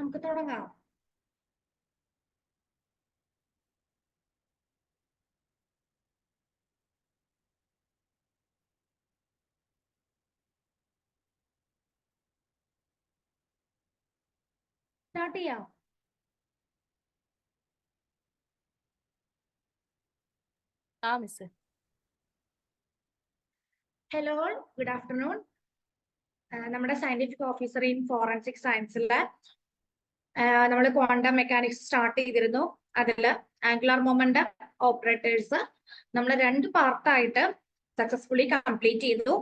നമുക്ക് തുടങ്ങാം. സ്റ്റാർട്ട് ചെയ്യാം. മിസ്. Hello, good afternoon. നമ്മുടെ സയന്റിഫിക് ഓഫീസർ ഇൻ ഫോറൻസിക് സയൻസിലെ നമ്മൾ ക്വാണ്ടം മെക്കാനിക്സ് സ്റ്റാർട്ട് ചെയ്തിരുന്നു. അതില് ആംഗുലാർ മൊമെന്റം ഓപ്പറേറ്റേഴ്സ് നമ്മൾ 2 പാർട്ടായിട്ട് സക്സസ്ഫുള്ളി കംപ്ലീറ്റ് ചെയ്തു.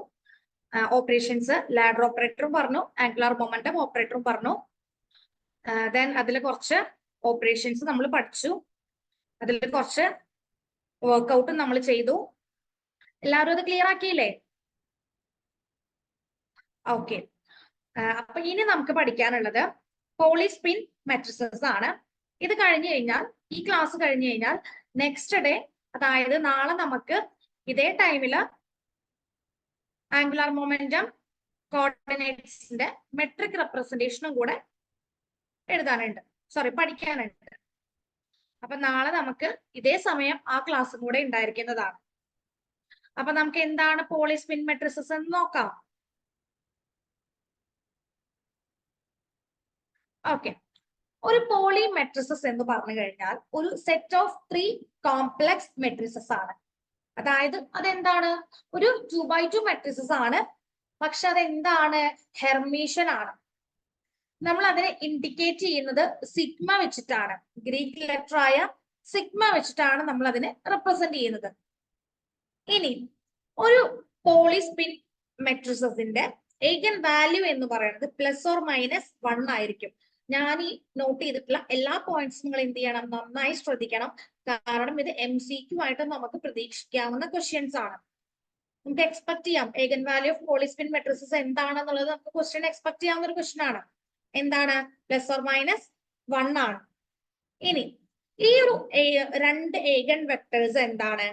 ഓപ്പറേഷൻസ് ലാഡർ ഓപ്പറേറ്ററും പറഞ്ഞു, ആംഗുലാർ മൊമെന്റം ഓപ്പറേറ്ററും പറഞ്ഞു. ദെൻ അതിൽ കുറച്ച് ഓപ്പറേഷൻസ് നമ്മൾ പഠിച്ചു. അതിൽ കുറച്ച് വർക്ക്ഔട്ടും നമ്മൾ ചെയ്തു. എല്ലാവരും അത് ക്ലിയർ ആക്കിയില്ലേ? ഓക്കെ. അപ്പൊ ഇനി നമുക്ക് പഠിക്കാനുള്ളത് പോളിസ്പിൻ മെട്രിസസ് ആണ്. ഇത് കഴിഞ്ഞു കഴിഞ്ഞാൽ, ഈ ക്ലാസ് കഴിഞ്ഞു കഴിഞ്ഞാൽ നെക്സ്റ്റ് ഡേ, അതായത് നാളെ നമുക്ക് ഇതേ ടൈമില് ആംഗുലാർ മൊമെന്റം കോർഡിനേറ്റ്സിന്റെ മെട്രിക് റെപ്രസെന്റേഷനും കൂടെ എഴുതാനുണ്ട്, പഠിക്കാനുണ്ട്. അപ്പൊ നാളെ നമുക്ക് ഇതേ സമയം ആ ക്ലാസ്സും കൂടെ ഉണ്ടായിരിക്കുന്നതാണ്. അപ്പൊ നമുക്ക് എന്താണ് പോളിസ്പിൻ മെട്രിസസ് എന്ന് നോക്കാം. ഓക്കെ. ഒരു പോളി മെട്രിസസ് എന്ന് പറഞ്ഞു കഴിഞ്ഞാൽ ഒരു സെറ്റ് ഓഫ് 3 കോംപ്ലക്സ് മെട്രിസസ് ആണ്. അതായത് അതെന്താണ്? ഒരു 2x2 മെട്രിസസ് ആണ്. പക്ഷെ അതെന്താണ്? ഹെർമീഷ്യൻ ആണ്. നമ്മൾ അതിനെ ഇൻഡിക്കേറ്റ് ചെയ്യുന്നത് സിഗ്മ വെച്ചിട്ടാണ്. ഗ്രീക്ക് ലെറ്റർ ആയ സിഗ്മ വെച്ചിട്ടാണ് നമ്മൾ അതിനെ റെപ്രസെന്റ് ചെയ്യുന്നത്. ഇനി ഒരു പോളിസ്പിൻ മെട്രിസസിന്റെ ഏഗൻ വാല്യൂ എന്ന് പറയുന്നത് +or-1 ആയിരിക്കും. ഞാൻ ഈ നോട്ട് ചെയ്തിട്ടുള്ള എല്ലാ പോയിന്റ്സും നിങ്ങൾ എന്ത് ചെയ്യണം? നന്നായി ശ്രദ്ധിക്കണം. കാരണം ഇത് MCQ ആയിട്ട് നമുക്ക് പ്രതീക്ഷിക്കാവുന്ന ക്വസ്റ്റ്യൻസ് ആണ്. നമുക്ക് എക്സ്പെക്ട് ചെയ്യാം ഏഗൻ വാല്യൂ ഓഫ് പോളിസ്പിൻ മെട്രിസസ് എന്താണെന്നുള്ളത് നമുക്ക് ക്വസ്റ്റ്യൻ എക്സ്പെക്ട് ചെയ്യാവുന്ന ഒരു ക്വസ്റ്റ്യൻ ആണ്. എന്താണ്? +or-1 ആണ്. ഇനി ഈ ഒരു 2 ഏഗൻ വെക്ടേഴ്സ് എന്താണ്?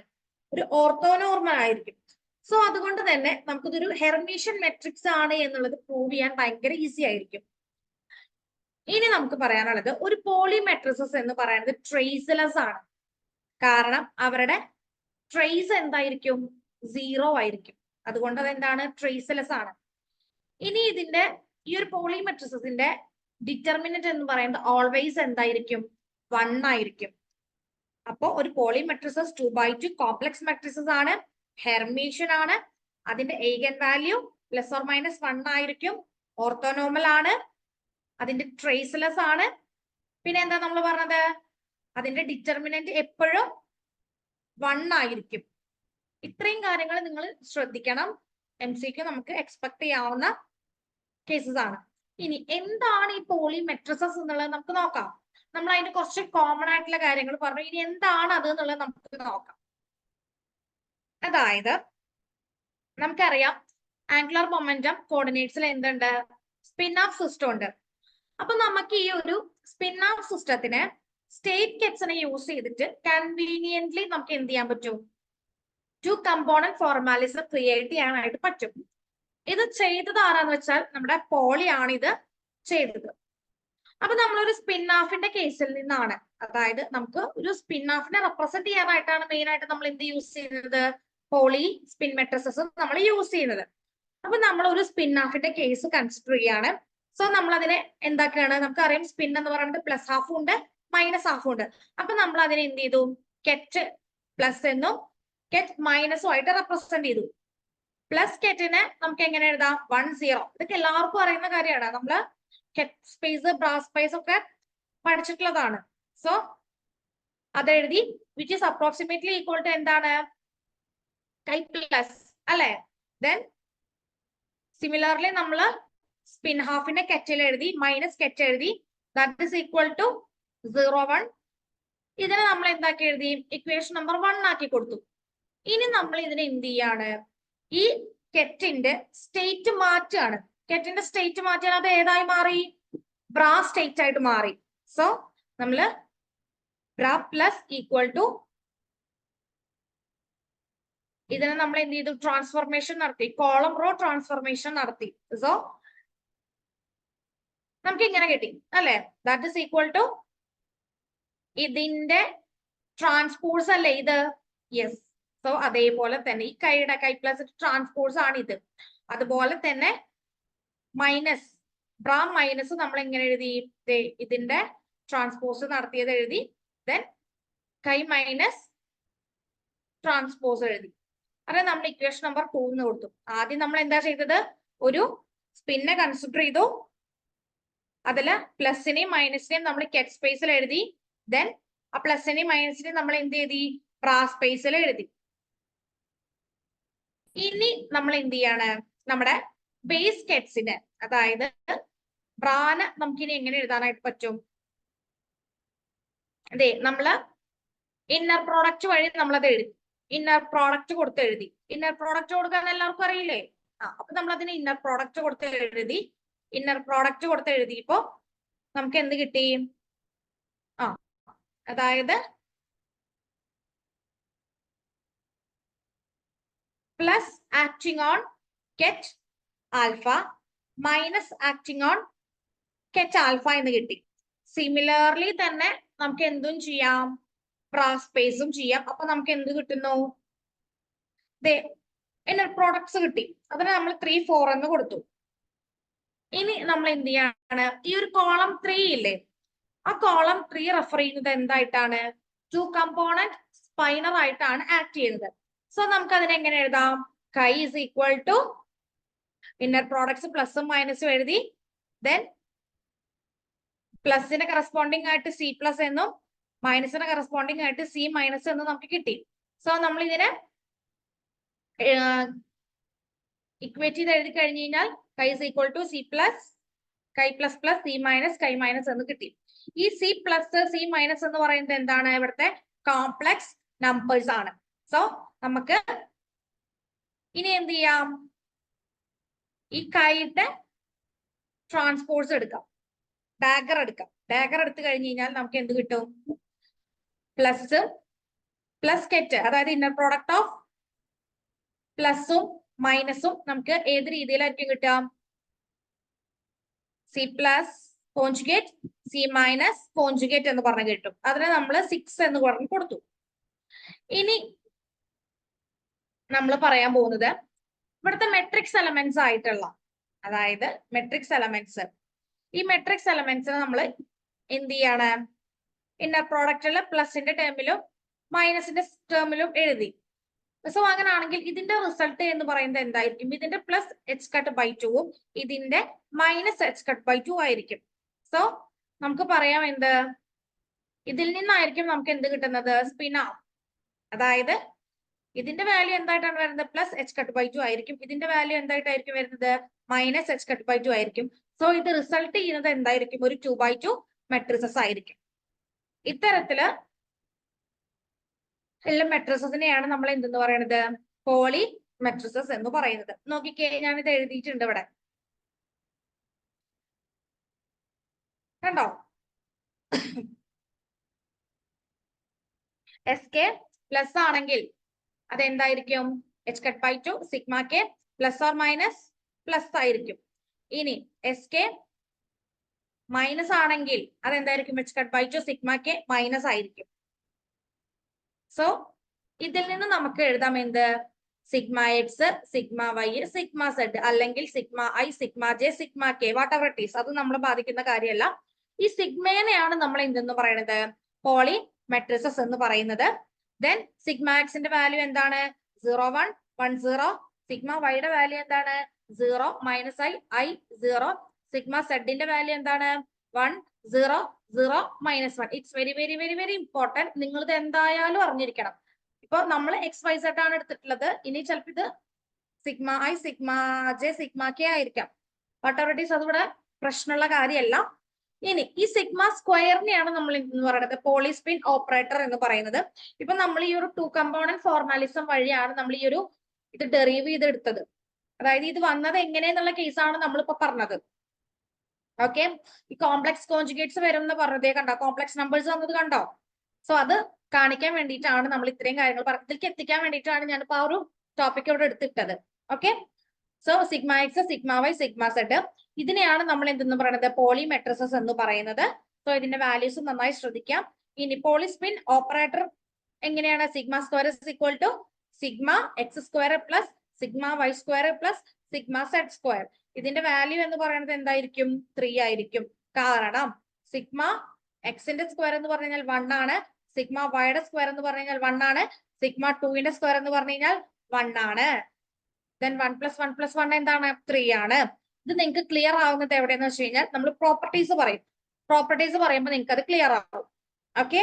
ഒരു ഓർത്തോനോർമൽ ആയിരിക്കും. സോ അതുകൊണ്ട് തന്നെ നമുക്കിതൊരു ഹെർമീഷ്യൻ മെട്രിക്സ് ആണ് എന്നുള്ളത് പ്രൂവ് ചെയ്യാൻ ഭയങ്കര ഈസി ആയിരിക്കും. ഇനി നമുക്ക് പറയാനുള്ളത് ഒരു പോളി മെട്രിസസ് എന്ന് പറയുന്നത് ട്രേസ്ലെസ് ആണ്. കാരണം അവരുടെ ട്രേസ് എന്തായിരിക്കും? 0 ആയിരിക്കും. അതുകൊണ്ട് അതെന്താണ്? ട്രേസ്ലെസ് ആണ്. ഇനി ഇതിന്റെ ഈ ഒരു പോളി മെട്രിസസിന്റെ ഡിറ്റർമിനന്റ് എന്ന് പറയുന്നത് ഓൾവേസ് എന്തായിരിക്കും? 1 ആയിരിക്കും. അപ്പോ ഒരു Pauli matrices 2x2 complex matrices ആണ്, ഹെർമീഷ്യൻ ആണ്. അതിന്റെ ഏഗൻ വാല്യൂ +or-1 ആയിരിക്കും. ഓർത്തോനോമൽ ആണ്. അതിന്റെ ട്രേസ്ലെസ് ആണ്. പിന്നെ എന്താ നമ്മൾ പറഞ്ഞത്? അതിന്റെ ഡിറ്റർമിനന്റ് എപ്പോഴും 1 ആയിരിക്കും. ഇത്രയും കാര്യങ്ങൾ നിങ്ങൾ ശ്രദ്ധിക്കണം. MCQ നമുക്ക് എക്സ്പെക്ട് ചെയ്യാവുന്ന കേസസ് ആണ്. ഇനി എന്താണ് ഈ പോളി മെട്രിസസ് എന്നുള്ളത് നമുക്ക് നോക്കാം. നമ്മൾ അതിന്റെ കുറച്ച് കോമൺ ആയിട്ടുള്ള കാര്യങ്ങൾ പറഞ്ഞു. ഇനി എന്താണ് അത് എന്നുള്ളത് നമുക്ക് നോക്കാം. അതായത് നമുക്കറിയാം ആംഗുലാർ മൊമെന്റം കോർഡിനേറ്റ്സിൽ എന്തുണ്ട്? സ്പിൻ ഓഫ് സിസ്റ്റം ഉണ്ട്. അപ്പൊ നമുക്ക് ഈ ഒരു സ്പിൻ ഓഫ് സിസ്റ്റത്തിന് സ്റ്റേറ്റ് കെറ്റ്സിനെ യൂസ് ചെയ്തിട്ട് കൺവീനിയന്റ്ലി നമുക്ക് എന്ത് ചെയ്യാൻ പറ്റും? 2 കമ്പോണന്റ് ഫോർമാലിസം ക്രിയേറ്റ് ചെയ്യാനായിട്ട് പറ്റും. ഇത് ചെയ്തത് ആരാന്ന് വെച്ചാൽ നമ്മുടെ പോളി ആണ് ഇത് ചെയ്തത്. അപ്പൊ നമ്മളൊരു സ്പിൻ ഓഫിന്റെ കേസിൽ നിന്നാണ്, അതായത് നമുക്ക് ഒരു സ്പിൻ ഓഫിനെ റെപ്രസെന്റ് ചെയ്യാനായിട്ടാണ് മെയിൻ ആയിട്ട് നമ്മൾ എന്ത് യൂസ് ചെയ്യുന്നത്? പോളി സ്പിൻ മെട്രിസസ് നമ്മൾ യൂസ് ചെയ്യുന്നത്. അപ്പൊ നമ്മൾ ഒരു സ്പിൻ ഓഫിന്റെ കേസ് കൺസിഡർ ചെയ്യാണ്. സോ നമ്മൾ അതിനെ എന്താക്കുകയാണ്? നമുക്കറിയാം സ്പിൻ എന്ന് പറയുന്നത് +½ ഉണ്ട്, -½ ഉണ്ട്. അപ്പൊ നമ്മൾ അതിനെ എന്ത് ചെയ്തു? കെറ്റ് പ്ലസ് എന്നും കെറ്റ് മൈനസും ആയിട്ട് റെപ്രസെന്റ് ചെയ്തു. പ്ലസ് കെറ്റിനെ നമുക്ക് എങ്ങനെ എഴുതാം? 1 0. ഇതൊക്കെ എല്ലാവർക്കും അറിയുന്ന കാര്യമാണ്. നമ്മള് കെറ്റ് സ്പേസ് ബ്രാസ് സ്പേസ് ഒക്കെ പഠിച്ചിട്ടുള്ളതാണ്. സോ അതെഴുതി, which is approximately equal to എന്താണ്? പ്ലസ് അല്ലെ? ദെൻ സിമിലർലി നമ്മള് സ്പിൻ ഹാഫിന്റെ കെറ്റിൽ എഴുതി, മൈനസ് കെറ്റ് എഴുതി, ദാറ്റ് ഈസ് ഈക്വൽ ടു 0 1. ഇതിനെ നമ്മൾ എന്താക്കി എഴുതി? ഇക്വേഷൻ നമ്പർ 1 ആക്കി കൊടുത്തു. ഇനി നമ്മൾ ഇതിനെ എന്ത് ചെയ്യാണ്? ഈ കെറ്റിന്റെ സ്റ്റേറ്റ് മാറ്റാണ്. കെറ്റിന്റെ സ്റ്റേറ്റ് മാറ്റിയാൽ അത് ഏതായി മാറി? ബ്രാ സ്റ്റേറ്റ് ആയിട്ട് മാറി. സോ നമ്മള് ബ്രാ പ്ലസ് ഈക്വൽ ടു, ഇതിനെ നമ്മൾ എന്ത് ചെയ്തു? ട്രാൻസ്ഫോർമേഷൻ നടത്തി, കോളം റോ ട്രാൻസ്ഫോർമേഷൻ നടത്തി. സോ നമുക്ക് ഇങ്ങനെ കിട്ടി അല്ലെ? ദാറ്റ് ഇസ് ഈക്വൽ ടു ഇതിന്റെ ട്രാൻസ്പോസ് അല്ലേ ഇത്? യെസ്. സോ അതേപോലെ തന്നെ ഈ കൈ പ്ലസ് ട്രാൻസ്പോസ് ആണ് ഇത്. അതുപോലെ തന്നെ മൈനസ് ബ്രാ മൈനസ് നമ്മൾ എങ്ങനെ എഴുതി? ഇതിന്റെ ട്രാൻസ്പോസ് നടത്തിയത് എഴുതി, ദെൻ കൈ മൈനസ് ട്രാൻസ്പോസ് എഴുതി. അതെ, നമ്മൾ ഇക്വേഷൻ നമ്പർ 2 എന്ന് കൊടുത്തു. ആദ്യം നമ്മൾ എന്താ ചെയ്തത്? ഒരു സ്പിന്നെ കൺസിഡർ ചെയ്തു, അതില് പ്ലസിനെയും മൈനസിനെയും നമ്മൾ കെറ്റ് സ്പേസിൽ എഴുതി, ദെൻ ആ പ്ലസിനെയും മൈനസിനെയും നമ്മൾ എന്ത് എഴുതി? ബ്രാ സ്പേസിൽ എഴുതി. ഇനി നമ്മൾ എന്ത് ചെയ്യാണ്? നമ്മുടെ ബേസ് കെറ്റ്സിന്, അതായത് ബ്രാന് നമുക്കിനി എങ്ങനെ എഴുതാനായിട്ട് പറ്റും? അതെ, നമ്മള് ഇന്നർ പ്രോഡക്റ്റ് വഴി നമ്മളത് എഴുതി. ഇന്നർ പ്രോഡക്റ്റ് കൊടുത്ത് എഴുതി. ഇന്നർ പ്രോഡക്റ്റ് കൊടുക്കാൻ എല്ലാവർക്കും അറിയില്ലേ? അപ്പൊ നമ്മൾ അതിന് ഇന്നർ പ്രോഡക്റ്റ് കൊടുത്ത് എഴുതി. ഇന്നർ പ്രോഡക്റ്റ് കൊടുത്ത് എഴുതിയപ്പോ നമുക്ക് എന്ത് കിട്ടി? അതായത് plus acting on കെറ്റ് alpha minus acting on കെറ്റ് alpha എന്ന് കിട്ടി. സിമിലർലി തന്നെ നമുക്ക് എന്തും ചെയ്യാം, ബ്രാ സ്പേസും ചെയ്യാം. അപ്പൊ നമുക്ക് എന്ത് കിട്ടുന്നു? ഇന്നർ പ്രോഡക്ട്സ് കിട്ടി. അതിന് നമ്മൾ 3, 4 എന്ന് കൊടുത്തു. ഇനി നമ്മൾ എന്ത് ചെയ്യാണ്? ഈ ഒരു കോളം 3 ഇല്ലേ, ആ കോളം 3 റെഫർ ചെയ്യുന്നത് എന്തായിട്ടാണ്? 2 കമ്പോണന്റ് സ്പൈനർ ആയിട്ടാണ് ആക്ട് ചെയ്യുന്നത്. സോ നമുക്ക് അതിനെ എങ്ങനെ എഴുതാം? Chi is equal to inner products പ്ലസും മൈനസും എഴുതി, ദെൻ പ്ലസിന് കറസ്പോണ്ടിങ് ആയിട്ട് സി പ്ലസ് എന്നും മൈനസിന് കറസ്പോണ്ടിങ് ആയിട്ട് സി മൈനസ് എന്നും നമുക്ക് കിട്ടി. സോ നമ്മൾ ഇതിനെ ഇക്വേറ്റ് ചെയ്ത് എഴുതി കഴിഞ്ഞു കഴിഞ്ഞാൽ chi is equal to c plus chi plus plus c minus chi minus എന്ന് കിട്ടി. ഈ സി പ്ലസ് സി മൈനസ് എന്ന് പറയുന്നത് എന്താണ്? ഇവിടുത്തെ കോംപ്ലക്സ് നമ്പേഴ്സ് ആണ്. സോ നമുക്ക് ഇനി എന്ത് ചെയ്യാം? ഈ കൈയുടെ ട്രാൻസ്പോസ് എടുക്കാം, ഡാഗർ എടുക്കാം. ഡാഗർ എടുത്തു കഴിഞ്ഞു കഴിഞ്ഞാൽ നമുക്ക് എന്ത് കിട്ടും? പ്ലസ് പ്ലസ് കെറ്റ്, അതായത് ഇന്നർ പ്രോഡക്റ്റ് ഓഫ് പ്ലസും മൈനസും നമുക്ക് ഏത് രീതിയിലായിരിക്കും കിട്ടുക? C plus conjugate C minus conjugate എന്ന് പറഞ്ഞ് കിട്ടും. അതിനെ നമ്മൾ 6 എന്ന് പറഞ്ഞ് കൊടുത്തു. ഇനി നമ്മൾ പറയാൻ പോകുന്നത് ഇവിടുത്തെ മെട്രിക്സ് എലമെന്റ്സ് ആയിട്ടുള്ള, അതായത് മെട്രിക്സ് എലമെന്റ്സ്, ഈ മെട്രിക്സ് എലമെന്റ്സിനെ നമ്മൾ എന്ത് ചെയ്യാണ്? ഇന്നർ പ്രോഡക്റ്റില് പ്ലസിന്റെ ടേമിലും മൈനസിന്റെ ടേമിലും എഴുതി. സോ അങ്ങനാണെങ്കിൽ ഇതിന്റെ റിസൾട്ട് എന്ന് പറയുന്നത് എന്തായിരിക്കും? ഇതിന്റെ പ്ലസ് എച്ച് കട്ട് ബൈ 2ഉം ഇതിന്റെ മൈനസ് എച്ച് കട്ട് ബൈ 2 ആയിരിക്കും. സോ നമുക്ക് പറയാം എന്ത്? ഇതിൽ നിന്നായിരിക്കും നമുക്ക് എന്ത് കിട്ടുന്നത്? സ്പിൻ ആവും. അതായത് ഇതിന്റെ വാല്യൂ എന്തായിട്ടാണ് വരുന്നത്? പ്ലസ് എച്ച് കട്ട് ബൈ 2 ആയിരിക്കും. ഇതിന്റെ വാല്യൂ എന്തായിട്ടായിരിക്കും വരുന്നത്? മൈനസ് എച്ച് കട്ട് ബൈ 2 ആയിരിക്കും. സോ ഇത് റിസൾട്ട് ചെയ്യുന്നത് എന്തായിരിക്കും? ഒരു 2x2 മെട്രിസസ് ആയിരിക്കും. ഇത്തരത്തില് എല്ലാ മെട്രിസസിനെയാണ് നമ്മൾ എന്തെന്ന് പറയുന്നത്? പോളി മെട്രിസസ് എന്ന് പറയുന്നത്. നോക്കിക്കേ, ഞാനിത് എഴുതിയിട്ടുണ്ട് ഇവിടെ, കണ്ടോ? എസ് കെ പ്ലസ് ആണെങ്കിൽ അതെന്തായിരിക്കും? H cut by 2 sigma K plus or minus plus ആയിരിക്കും. ഇനി എസ് കെ മൈനസ് ആണെങ്കിൽ അതെന്തായിരിക്കും? H cut by 2 sigma K minus ആയിരിക്കും. സോ ഇതിൽ നിന്ന് നമുക്ക് എഴുതാം എന്ത്? Sigma X sigma Y sigma Z, അല്ലെങ്കിൽ sigma I sigma J sigma K, whatever it is. അത് നമ്മൾ ബാധിക്കുന്ന കാര്യമല്ല. ഈ സിഗ്മേനെയാണ് നമ്മൾ എന്തെന്ന് പറയുന്നത്? പോളി മെട്രിസസ് എന്ന് പറയുന്നത്. ദെൻ സിഗ്മ എക്സിന്റെ വാല്യൂ എന്താണ്? 0 1 1 0. സിഗ്മ വൈയുടെ വാല്യൂ എന്താണ്? 0 മൈനസ് ഐ 0. സിഗ്മ സെഡിന്റെ വാല്യൂ എന്താണ്? 1 0 0 minus 1. It's very very very very important. നിങ്ങൾ ഇത് എന്തായാലും അറിഞ്ഞിരിക്കണം. ഇപ്പൊ നമ്മൾ XYZ ആണ് എടുത്തിട്ടുള്ളത്. ഇനി ചിലപ്പോൾ ഇത് sigma I sigma J sigma K ആയിരിക്കാം. വാട്ട് എവർ ഇറ്റ് ഈസ്, അതിവിടെ പ്രശ്നമുള്ള കാര്യമല്ല. ഇനി ഈ സിഗ്മ സ്ക്വയറിനെയാണ് നമ്മൾ എന്ന് പറയുന്നത് പോളിസ്പിൻ ഓപ്പറേറ്റർ എന്ന് പറയുന്നത്. ഇപ്പൊ നമ്മൾ ഈ ഒരു 2 കമ്പോണന്റ് ഫോർമാലിസം വഴിയാണ് നമ്മൾ ഈ ഒരു ഇത് ഡെറീവ് ചെയ്തെടുത്തത്. അതായത് ഇത് വന്നത് എങ്ങനെയെന്നുള്ള കേസാണ് നമ്മളിപ്പോ പറഞ്ഞത്. ഓക്കെ, ഈ കോംപ്ലക്സ് കോൺജുഗേറ്റ്സ് വരും എന്ന് പറഞ്ഞതേ കണ്ടോ? കോംപ്ലക്സ് നമ്പേഴ്സ് വന്നത് കണ്ടോ? സോ അത് കാണിക്കാൻ വേണ്ടിയിട്ടാണ് നമ്മൾ ഇത്രയും കാര്യങ്ങൾ ഇതിലേക്ക് എത്തിക്കാൻ വേണ്ടിയിട്ടാണ് ഞാനിപ്പോ ആ ഒരു ടോപ്പിക് ഇവിടെ എടുത്തിട്ടത്. Okay, so sigma X sigma Y sigma Z ഇതിനെയാണ് നമ്മൾ എന്തെന്ന് പറയുന്നത് പോളിമെട്രിസസ് എന്ന് പറയുന്നത്. സോ ഇതിന്റെ വാല്യൂസ് നന്നായി ശ്രദ്ധിക്കാം. ഇനി പോളിസ്പിൻ ഓപ്പറേറ്റർ എങ്ങനെയാണ്? Sigma square is equal to sigma x square plus sigma y square plus sigma Z square. ഇതിന്റെ വാല്യൂ എന്ന് പറയുന്നത് എന്തായിരിക്കും? 3 ആയിരിക്കും. കാരണം സിഗ്മ എക്സിന്റെ സ്ക്വയർ എന്ന് പറഞ്ഞു കഴിഞ്ഞാൽ 1 ആണ്, സിഗ്മ വൈയുടെ സ്ക്വയർ എന്ന് പറഞ്ഞു കഴിഞ്ഞാൽ 1 ആണ്, സിഗ്മ 2ന്റെ സ്ക്വയർ എന്ന് പറഞ്ഞു കഴിഞ്ഞാൽ 1 ആണ്. ദെൻ 1 + 1 + 1 എന്താണ്? 3 ആണ്. ഇത് നിങ്ങൾക്ക് ക്ലിയർ ആവുന്നത് എവിടെയെന്ന് വെച്ച് കഴിഞ്ഞാൽ നമ്മൾ പ്രോപ്പർട്ടീസ് പറയും. പ്രോപ്പർട്ടീസ് പറയുമ്പോൾ നിങ്ങൾക്ക് അത് ക്ലിയർ ആവും. ഓക്കെ,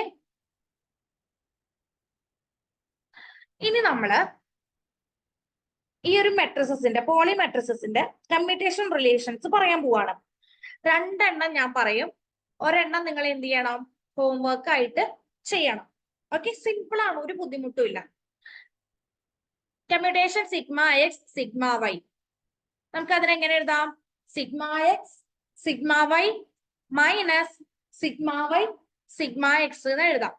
ഇനി നമ്മള് ഈ ഒരു മെട്രിസസിന്റെ പോളിമെട്രിസസിന്റെ കമ്മ്യൂട്ടേഷൻ റിലേഷൻസ് പറയാൻ പോവാണ്. 2 എണ്ണം ഞാൻ പറയും, ഒരെണ്ണം നിങ്ങൾ എന്ത് ചെയ്യണം? ഹോംവർക്ക് ആയിട്ട് ചെയ്യണം. ഓക്കെ, സിമ്പിൾ ആണ്, ഒരു ബുദ്ധിമുട്ടും ഇല്ല. Commutation sigma X sigma y. നമുക്ക് അതിനെങ്ങനെ എഴുതാം? Sigma X sigma Y minus sigma Y sigma X എന്ന് എഴുതാം.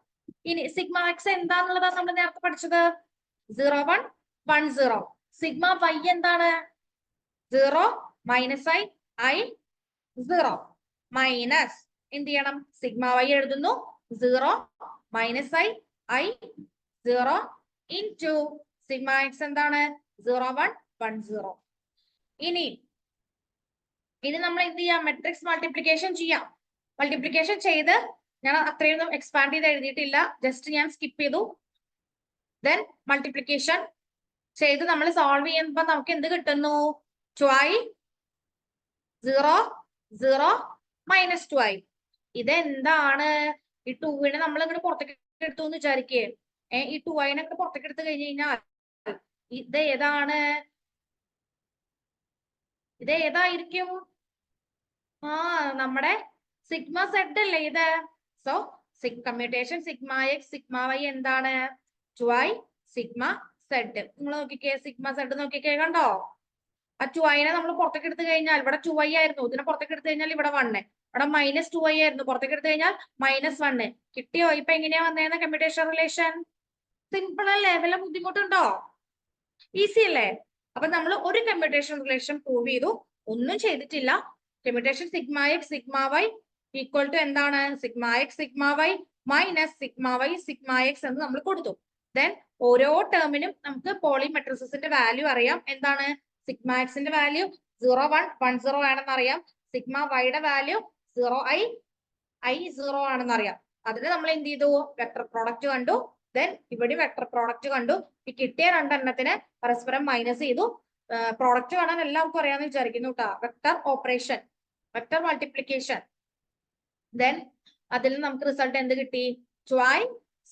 ഇനി സിഗ്മ എക്സ് എന്താന്നുള്ളതാണ് നമ്മൾ നേരത്തെ പഠിച്ചത്? 0 1 1 0. സിഗ്മ വൈ എന്താണ്? 0 മൈനസ് ഐ 0 മൈനസ് എന്ത് ചെയ്യണം? സിഗ്മ വൈ എഴുതുന്നു 0 minus I 0 into sigma X എന്താണ്? 0 1 1 0. ഇനി നമ്മൾ എന്ത് ചെയ്യാം? മെട്രിക്സ് മൾട്ടിപ്ലിക്കേഷൻ ചെയ്യാം. മൾട്ടിപ്ലിക്കേഷൻ ചെയ്ത് ഞാൻ അത്രയൊന്നും എക്സ്പാൻഡ് ചെയ്ത് എഴുതിയിട്ടില്ല, ജസ്റ്റ് ഞാൻ സ്കിപ്പ് ചെയ്തു. ദെൻ മൾട്ടിപ്ലിക്കേഷൻ ചെയ്ത് നമ്മൾ സോൾവ് ചെയ്യുമ്പോൾ നമുക്ക് എന്ത് കിട്ടുന്നു? 2i 0 0 minus 2i. ഇതെന്താണ്? ഈ 2നെ നമ്മൾ ഇങ്ങനെ പുറത്തേക്ക് എടുത്തു എന്ന് വിചാരിക്കേ. ഈ 2iനെ പുറത്തേക്ക് എടുത്തു കഴിഞ്ഞു കഴിഞ്ഞാൽ ഇത് ഏതാണ്? ഇത് ഏതായിരിക്കും? നമ്മുടെ സിഗ്മ സെഡ് അല്ലേ ഇത്? So commutation sigma X sigma y എന്താണ്? 2i sigma Z. നിങ്ങൾ നോക്കിക്കേ, സിഗ്മ സെഡ് നോക്കിക്കേ, കണ്ടോ? ആ 2iനെ നമ്മൾ പുറത്തേക്ക് എടുത്തു കഴിഞ്ഞാൽ ഇവിടെ 2i ആയിരുന്നു, ഇതിനെ പുറത്തേക്ക് എടുത്തു കഴിഞ്ഞാൽ ഇവിടെ 1, ഇവിടെ മൈനസ് 2i ആയിരുന്നു, പുറത്തേക്ക് എടുത്തു കഴിഞ്ഞാൽ -1. കിട്ടിയോ? ഇപ്പൊ എങ്ങനെയാ വന്നേന്ന് കമ്മ്യൂട്ടേഷൻ റിലേഷൻ? സിമ്പിൾ അല്ലേ? വല്ല ബുദ്ധിമുട്ടുണ്ടോ? ഈസി അല്ലേ? അപ്പൊ നമ്മൾ ഒരു കമ്മ്യൂട്ടേഷൻ റിലേഷൻ പ്രൂവ് ചെയ്തു, ഒന്നും ചെയ്തിട്ടില്ല. Commutation sigma X sigma Y equal to എന്താണ്? Sigma X sigma Y minus sigma Y sigma X എന്ന് നമ്മൾ കൊടുത്തു. ദെൻ ഓരോ ടേമിനും നമുക്ക് പോളിമെട്രിസസിന്റെ വാല്യൂ അറിയാം. എന്താണ്? സിഗ്മ എക്സിന്റെ വാല്യൂ 0 1 1 0 ആണെന്ന് അറിയാം. സിഗ്മ വൈയുടെ വാല്യൂ 0 i 0 ആണെന്ന് അറിയാം. അതിന് നമ്മൾ എന്ത് ചെയ്തു? വെക്ടർ പ്രോഡക്റ്റ് കണ്ടു. ദെൻ ഇവിടെ വെക്ടർ പ്രോഡക്റ്റ് കണ്ടു. ഈ കിട്ടിയ 2 എണ്ണത്തിനെ പരസ്പരം മൈനസ് ചെയ്തു. പ്രോഡക്റ്റ് കാണാൻ എല്ലാവർക്കും അറിയാമെന്ന് വിചാരിക്കുന്നു കേട്ടോ. Vector operation, vector multiplication. Then അതിൽ നമുക്ക് റിസൾട്ട് എന്ത് കിട്ടി? 2i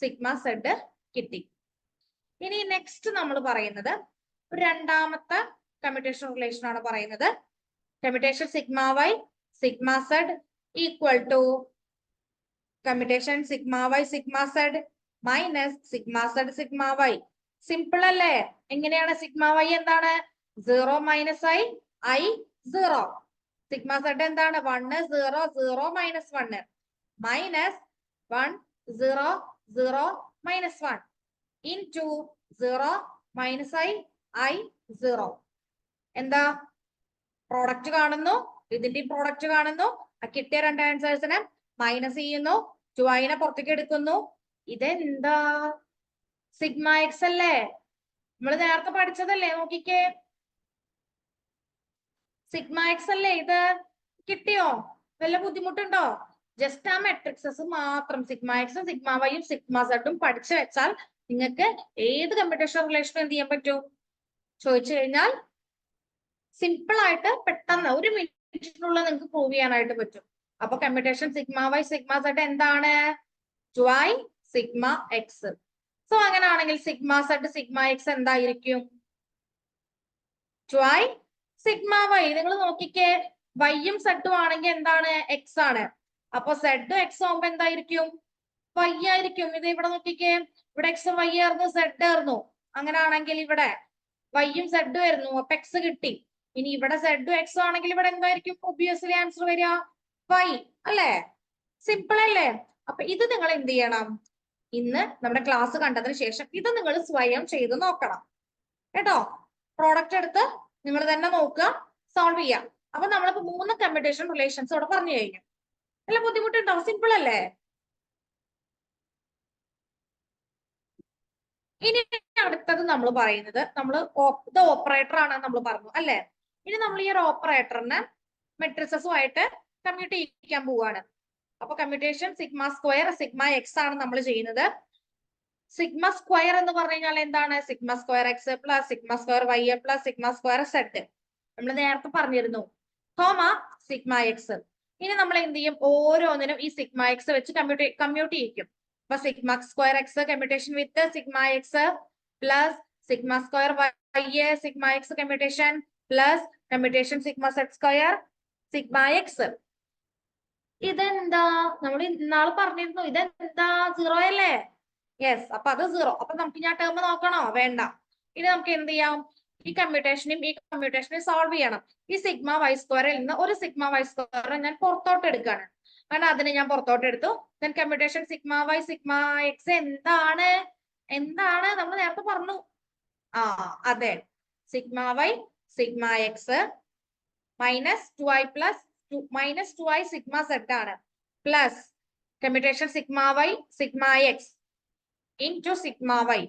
സിഗ്മ സെഡ് കിട്ടി. ഇനി നെക്സ്റ്റ് നമ്മൾ പറയുന്നത് രണ്ടാമത്തെ കമ്മ്യൂട്ടേഷൻ റിലേഷൻ ആണ് പറയുന്നത്. Commutation sigma Y sigma z equal to commutation sigma Y sigma Z minus sigma Z sigma y. Simple അല്ലേ? എങ്ങനെയാണ്? സിഗ്മ വൈ എന്താണ്? 0 മൈനസ് ഐ 0. സിഗ്മ സെഡ് എന്താണ്? 1 0 0 minus 1 minus 1 0 0 minus 1 into 0 minus I 0. എന്താ? Product കാണുന്നു, ഇതിന്റെ product കാണുന്നു. കിട്ടിയ 2 ആൻസേഴ്സിനെ minus ചെയ്യുന്നു, 2iനെ പുറത്തേക്ക് എടുക്കുന്നു. ഇതെന്താ? സിഗ്മ എക്സ് അല്ലേ? നമ്മൾ നേരത്തെ പഠിച്ചതല്ലേ? നോക്കിക്കേ, സിഗ്മ എക്സ് അല്ലേ ഇത്? കിട്ടിയോ? വല്ല ബുദ്ധിമുട്ടുണ്ടോ? ജസ്റ്റ് ആ മെട്രിക്സസ് മാത്രം സിഗ്മ എക്സും സിഗ്മ വൈയും സിഗ്മ സെഡും പഠിച്ചു വെച്ചാൽ നിങ്ങൾക്ക് ഏത് കമ്മ്യൂട്ടേഷൻ റിലേഷനും എന്ത് ചെയ്യാൻ പറ്റും? ചോദിച്ചു കഴിഞ്ഞാൽ സിമ്പിൾ ആയിട്ട് പെട്ടെന്ന് 1 മിനിറ്റിനുള്ളിൽ നിങ്ങൾക്ക് പ്രൂവ് ചെയ്യാനായിട്ട് പറ്റും. അപ്പൊ commutation sigma Y sigma z എന്താണ്? 2i sigma x. സോ അങ്ങനെയാണെങ്കിൽ സിഗ്മ സെഡ് സിഗ്മ എക്സ് എന്തായിരിക്കും? 2i sigma Y. നിങ്ങൾ നോക്കിക്കേ, വൈയും സെഡും ആണെങ്കിൽ എന്താണ്? എക്സ് ആണ്. അപ്പൊ സെഡും എക്സും ആകുമ്പോ എന്തായിരിക്കും? വൈ ആയിരിക്കും. ഇത് ഇവിടെ നോക്കിക്കേ, ഇവിടെ എക്സും വൈ ആയിരുന്നു, സെഡ് ആയിരുന്നു. അങ്ങനെയാണെങ്കിൽ ഇവിടെ വൈയും സെഡും ആയിരുന്നു, അപ്പൊ എക്സ് കിട്ടി. ഇനി ഇവിടെ സെഡും എക്സും ആണെങ്കിൽ ഇവിടെ എന്തായിരിക്കും ഒബ്വിയസ്ലി ആൻസർ വരിക? വൈ അല്ലേ? സിമ്പിൾ അല്ലേ? അപ്പൊ ഇത് നിങ്ങൾ എന്ത് ചെയ്യണം? ഇന്ന് നമ്മുടെ ക്ലാസ് കണ്ടതിന് ശേഷം ഇത് നിങ്ങൾ സ്വയം ചെയ്ത് നോക്കണം കേട്ടോ. പ്രോഡക്റ്റ് എടുത്ത് നിങ്ങൾ തന്നെ നോക്കുക, സോൾവ് ചെയ്യാം. അപ്പൊ നമ്മളിപ്പോ 3 കമ്മ്യൂട്ടേഷൻ റിലേഷൻസ് ഇവിടെ പറഞ്ഞു കഴിഞ്ഞു. നല്ല ബുദ്ധിമുട്ടുണ്ടാവും, സിമ്പിൾ അല്ലേ? ഇനി അടുത്തത് നമ്മൾ പറയുന്നത് ഇത് ഓപ്പറേറ്റർ ആണ് നമ്മൾ പറഞ്ഞു അല്ലെ. ഇനി നമ്മൾ ഈ ഒരു ഓപ്പറേറ്ററിനെ മെട്രിസസുമായിട്ട് കമ്മ്യൂട്ട് ചെയ്യിക്കാൻ പോവാണ്. അപ്പൊ commutation sigma square sigma X ആണ് നമ്മൾ ചെയ്യുന്നത്. സിഗ്മ സ്ക്വയർ എന്ന് പറഞ്ഞു കഴിഞ്ഞാൽ എന്താണ്? Sigma square X plus sigma square Y plus sigma square Z. നമ്മൾ നേരത്തെ പറഞ്ഞിരുന്നു. Comma sigma X. ഇനി നമ്മൾ എന്ത് ചെയ്യും? ഓരോന്നിനും ഈ സിഗ്മ എക്സ് വെച്ച് കമ്മ്യൂട്ട് ചെയ്യിക്കും. അപ്പൊ sigma square X commutation with sigma X plus sigma square Y sigma X commutation plus commutation sigma Z square sigma X. ഇതെന്താ? നമ്മൾ ഇന്നാൾ പറഞ്ഞിരുന്നു, ഇതെന്താ? 0 അല്ലേ? യെസ്. അപ്പൊ അത് 0. അപ്പൊ നമുക്ക് ഞാൻ ടേം നോക്കണോ? വേണ്ട. ഇനി നമുക്ക് എന്ത് ചെയ്യാം? ഈ കമ്മ്യൂട്ടേഷനെയും സോൾവ് ചെയ്യണം. ഈ സിഗ്മ വൈ സ്ക്വയറിൽ നിന്ന് ഒരു സിഗ്മ വൈ സ്ക്വയർ ഞാൻ പുറത്തോട്ട് എടുക്കുകയാണ്. കാരണം അതിനെ ഞാൻ പുറത്തോട്ട് എടുത്തു. Then commutation sigma Y sigma X എന്താണ്? നമ്മൾ നേരത്തെ പറഞ്ഞു. അതെ, sigma Y sigma X minus 2i plus minus 2i sigma Z ആണ് plus commutation sigma Y sigma X into sigma Y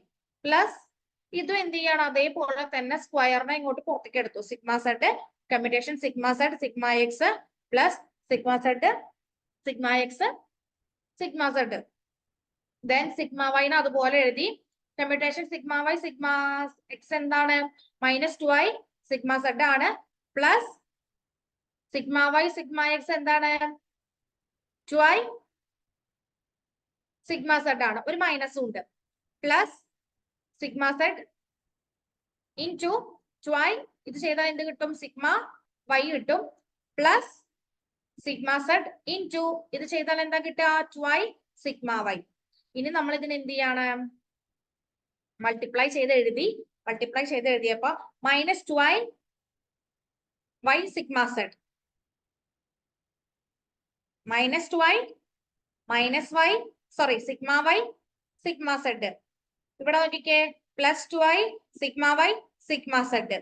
plus ഇതും എന്ത് ചെയ്യണം? അതേപോലെ തന്നെ സ്ക്വയറിനെ ഇങ്ങോട്ട് പുറത്തേക്ക് എടുത്തു. Sigma Z commutation sigma Z sigma X plus sigma Z sigma X sigma Z. Then sigma വൈനെ അതുപോലെ എഴുതി. Commutation sigma Y sigma X എന്താണ്? മൈനസ് 2i സിഗ്മ സെഡ് ആണ് plus sigma Y sigma X എന്താണ്? 2i സിഗ്മ സെഡ് ആണ്, ഒരു minus ഉണ്ട്, plus sigma Z into 2i. ഇത് ചെയ്താൽ എന്ത് കിട്ടും? സിഗ്മ വൈ കിട്ടും പ്ലസ് സിഗ്മ സെഡ് ഇൻറ്റു ഇത് ചെയ്താൽ എന്താ കിട്ടുക? 2i sigma Y. ഇനി നമ്മൾ ഇതിന് എന്ത് ചെയ്യാണ്? മൾട്ടിപ്ലൈ ചെയ്ത് എഴുതിയപ്പോ minus 2i Y sigma Z minus 2i minus Y sigma Y sigma Z. ഇവിടെ നോക്കിക്കേ, plus 2i sigma Y sigma Z.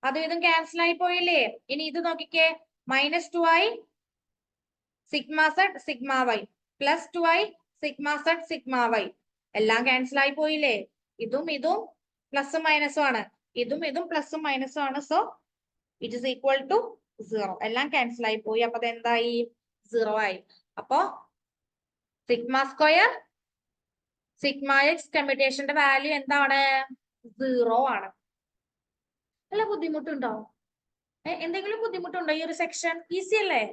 അതും ഇതും ക്യാൻസൽ ആയി പോയില്ലേ? ഇനി ഇത് നോക്കിക്കേ, minus 2i sigma Z sigma Y plus 2i sigma Z sigma Y. എല്ലാം ക്യാൻസൽ ആയി പോയില്ലേ? ഇതും പ്ലസും മൈനസും ആണ്, ഇതും പ്ലസും മൈനസും ആണ്. So it is equal to 0. എല്ലാം ക്യാൻസൽ ആയി പോയി. അപ്പൊ അതെന്തായി? 0 ആയി. അപ്പോ സിഗ്മ സ്ക്വയർ സിഗ്മ എക്സ് കമ്മ്യൂട്ടേഷന്റെ വാല്യൂ എന്താണ്? 0 ആണ്. നല്ല ബുദ്ധിമുട്ടുണ്ടോ? എന്തെങ്കിലും ബുദ്ധിമുട്ടുണ്ടോ ഈ ഒരു സെക്ഷൻ? ഈസി അല്ലേ?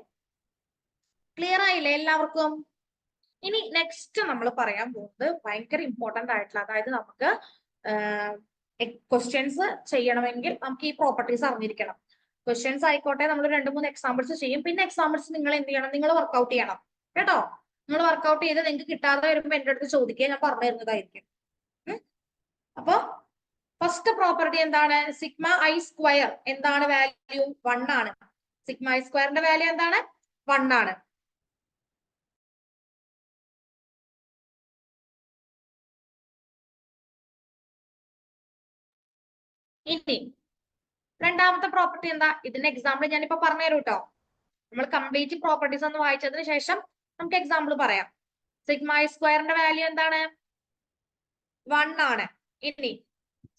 ക്ലിയർ ആയില്ലേ എല്ലാവർക്കും? ഇനി നെക്സ്റ്റ് നമ്മൾ പറയാൻ പോകുന്നത് ഭയങ്കര ഇമ്പോർട്ടന്റ് ആയിട്ടുള്ള, അതായത് നമുക്ക് ക്വസ്റ്റ്യൻസ് ചെയ്യണമെങ്കിൽ നമുക്ക് ഈ പ്രോപ്പർട്ടീസ് അറിഞ്ഞിരിക്കണം. ക്വസ്റ്റ്യൻസ് ആയിക്കോട്ടെ, നമ്മൾ 2-3 എക്സാമ്പിൾസ് ചെയ്യും. പിന്നെ എക്സാമ്പിൾസ് നിങ്ങൾ എന്ത് ചെയ്യണം? നിങ്ങൾ വർക്ക്ഔട്ട് ചെയ്യണം കേട്ടോ. നിങ്ങൾ വർക്ക്ഔട്ട് ചെയ്ത് നിങ്ങൾക്ക് കിട്ടാതെ വരുമ്പോൾ എന്റെ അടുത്ത് ചോദിക്കുക, ഞാൻ പറഞ്ഞു തരുന്നതായിരിക്കും. അപ്പൊ ഫസ്റ്റ് പ്രോപ്പർട്ടി എന്താണ്? സിഗ്മ ഐ സ്ക്വയർ എന്താണ് വാല്യൂ? 1 ആണ്. സിഗ്മ ഐ സ്ക്വയറിന്റെ വാല്യൂ എന്താണ്? 1 ആണ്. ഇനി രണ്ടാമത്തെ പ്രോപ്പർട്ടി എന്താ? ഇതിന്റെ എക്സാമ്പിൾ ഞാനിപ്പോ പറഞ്ഞുതരും കേട്ടോ. നമ്മൾ കംപ്ലീറ്റ് പ്രോപ്പർട്ടീസ് ഒന്ന് വായിച്ചതിന് ശേഷം നമുക്ക് എക്സാമ്പിൾ പറയാം. സിഗ്മ ഐ സ്ക്വയറിന്റെ വാല്യൂ എന്താണ്? 1 ആണ്. ഇനി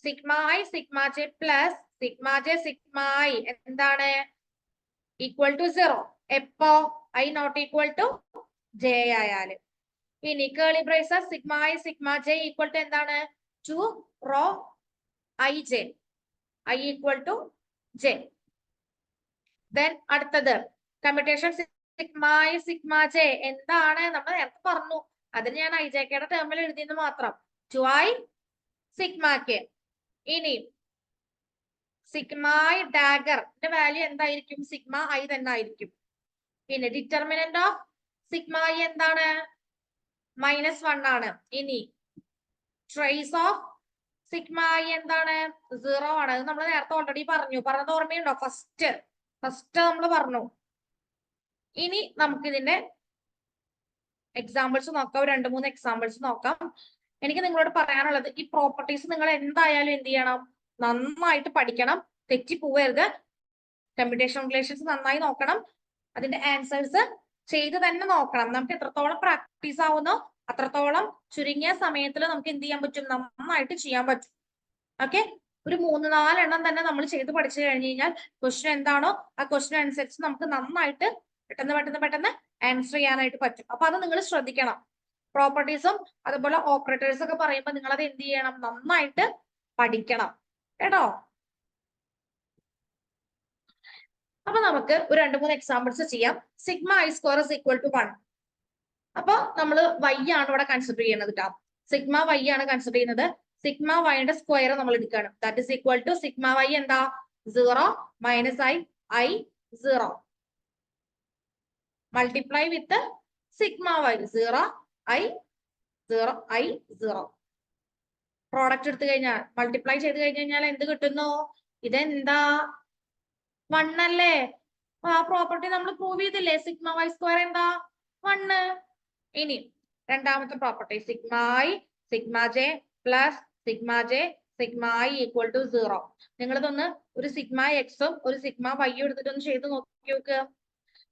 sigma I sigma J plus sigma J sigma I എന്താണ്? Equal to 0. എപ്പോ? I not equal to J ആയാല്. ഇനി curly braces sigma I sigma J equal to എന്താണ്? 2 rho I J, I equal to J. Then അടുത്തത് commutation sigma I sigma J എന്താണ്? നമ്മൾ നേരത്തെ പറഞ്ഞു, അതിന് ഞാൻ ഐ ജെ കെയുടെ ടേമിൽ എഴുതിയെന്ന് മാത്രം. 2i sigma K. ഇനി സിഗ്മ ഐ ഡാഗറിന്റെ വാല്യൂ എന്തായിരിക്കും? സിഗ്മ ഐ തന്നെ ആയിരിക്കും. പിന്നെ ഡിറ്റർമിനന്റ് ഓഫ് സിഗ്മ ഐ എന്താണ്? -1 ആണ്. ഇനി ട്രേസ് ഓഫ് സിഗ്മ ഐ എന്താണ്? 0 ആണ്. അത് നമ്മൾ നേരത്തെ ഓൾറെഡി പറഞ്ഞത് ഓർമ്മയുണ്ടോ? ഫസ്റ്റ് നമ്മൾ പറഞ്ഞു. ഇനി നമുക്ക് ഇതിന്റെ എക്സാമ്പിൾസ് നോക്കാം. 2-3 എക്സാമ്പിൾസ് നോക്കാം. എനിക്ക് നിങ്ങളോട് പറയാനുള്ളത്, ഈ പ്രോപ്പർട്ടീസ് നിങ്ങൾ എന്തായാലും എന്ത് ചെയ്യണം? നന്നായിട്ട് പഠിക്കണം, തെറ്റി പോവരുത്. കമ്പ്യൂട്ടേഷൻ റിലേഷൻസ് നന്നായി നോക്കണം. അതിന്റെ ആൻസേഴ്സ് ചെയ്ത് തന്നെ നോക്കണം. നമുക്ക് എത്രത്തോളം പ്രാക്ടീസ് ആവുന്നോ അത്രത്തോളം ചുരുങ്ങിയ സമയത്തിൽ നമുക്ക് എന്ത് ചെയ്യാൻ പറ്റും, നന്നായിട്ട് ചെയ്യാൻ പറ്റും. ഓക്കെ, ഒരു 3-4 എണ്ണം തന്നെ നമ്മൾ ചെയ്ത് പഠിച്ചു കഴിഞ്ഞു കഴിഞ്ഞാൽ ക്വസ്റ്റ്യൻ എന്താണോ ആ ക്വസ്റ്റ്യൻ അനുസരിച്ച് നമുക്ക് നന്നായിട്ട് പെട്ടെന്ന് ആൻസർ ചെയ്യാനായിട്ട് പറ്റും. അപ്പൊ അത് നിങ്ങൾ ശ്രദ്ധിക്കണം. പ്രോപ്പർട്ടീസും അതുപോലെ ഓപ്പറേറ്റേഴ്സ് ഒക്കെ പറയുമ്പോൾ നിങ്ങൾ അത് എന്ത് ചെയ്യണം, നന്നായിട്ട് പഠിക്കണം കേട്ടോ. അപ്പൊ നമുക്ക് ഒരു 2-3 എക്സാമ്പിൾസ് ചെയ്യാം. Sigma i square is equal to 1. അപ്പൊ നമ്മൾ y ആണ് ഇവിടെ കൺസിഡർ ചെയ്യുന്നത് കേട്ടോ. സിഗ്മ y ആണ് കൺസിഡർ ചെയ്യുന്നത്. സിഗ്മ വൈയുടെ സ്ക്വയർ നമ്മൾ എടുക്കുകയാണ്. That is equal to sigma y എന്താ, 0 minus i 0 multiply with sigma y 0 i 0. Product എടുത്തു കഴിഞ്ഞാൽ മൾട്ടിപ്ലൈ ചെയ്ത് കഴിഞ്ഞാൽ എന്ത് കിട്ടുന്നു, ഇതെന്താ 1 അല്ലേ. ആ പ്രോപ്പർട്ടി നമ്മൾ പ്രൂവ് ചെയ്തില്ലേ, സിഗ്മ y സ്ക്വയർ എന്താ 1. ഇനി രണ്ടാമത്തെ property sigma i sigma j plus sigma j sigma i equal to 0. നിങ്ങളിതൊന്ന് ഒരു സിഗ്മ എക്സും ഒരു സിഗ്മ വൈയും എടുത്തിട്ടൊന്ന് ചെയ്ത് നോക്കി നോക്കുക.